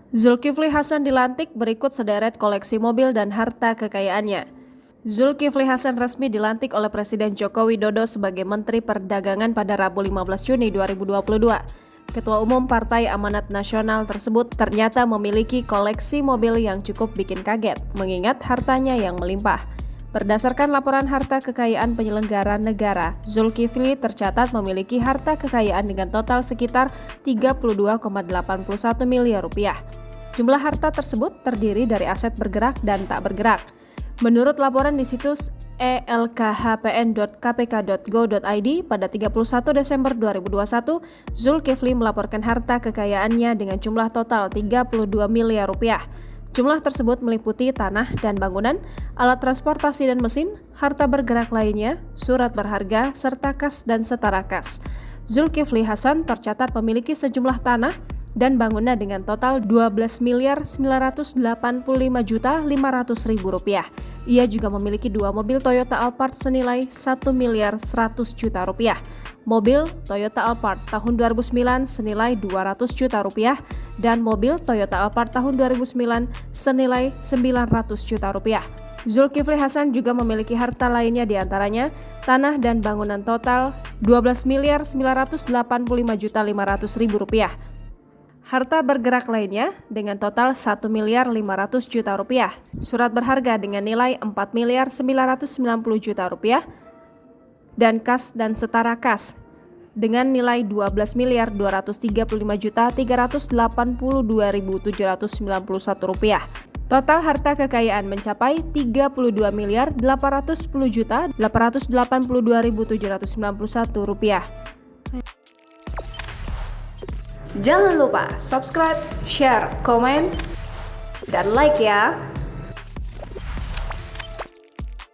Zulkifli Hasan dilantik, berikut sederet koleksi mobil dan harta kekayaannya. Zulkifli Hasan resmi dilantik oleh Presiden Joko Widodo sebagai Menteri Perdagangan pada Rabu 15 Juni 2022. Ketua Umum Partai Amanat Nasional tersebut ternyata memiliki koleksi mobil yang cukup bikin kaget, mengingat hartanya yang melimpah. Berdasarkan laporan harta kekayaan penyelenggara negara, Zulkifli tercatat memiliki harta kekayaan dengan total sekitar 32,81 miliar rupiah. Jumlah harta tersebut terdiri dari aset bergerak dan tak bergerak. Menurut laporan di situs elkhpn.kpk.go.id pada 31 Desember 2021, Zulkifli melaporkan harta kekayaannya dengan jumlah total 32 miliar rupiah. Jumlah tersebut meliputi tanah dan bangunan, alat transportasi dan mesin, harta bergerak lainnya, surat berharga, serta kas dan setara kas. Zulkifli Hasan tercatat memiliki sejumlah tanah dan bangunan dengan total 12.985.500.000 rupiah. Ia juga memiliki 2 mobil Toyota Alphard senilai 1.100.000.000 rupiah, mobil Toyota Alphard tahun 2009 senilai 200 juta rupiah, dan mobil Toyota Alphard tahun 2009 senilai 900 juta rupiah. Zulkifli Hasan juga memiliki harta lainnya, diantaranya tanah dan bangunan total 12.985.500.000 rupiah. Harta bergerak lainnya dengan total 1.500.000.000 rupiah, surat berharga dengan nilai 4.990.000.000 rupiah, dan kas dan setara kas dengan nilai 12.235.382.791 rupiah. Total harta kekayaan mencapai 32.810.882.791 rupiah. Jangan lupa subscribe, share, komen, dan like ya!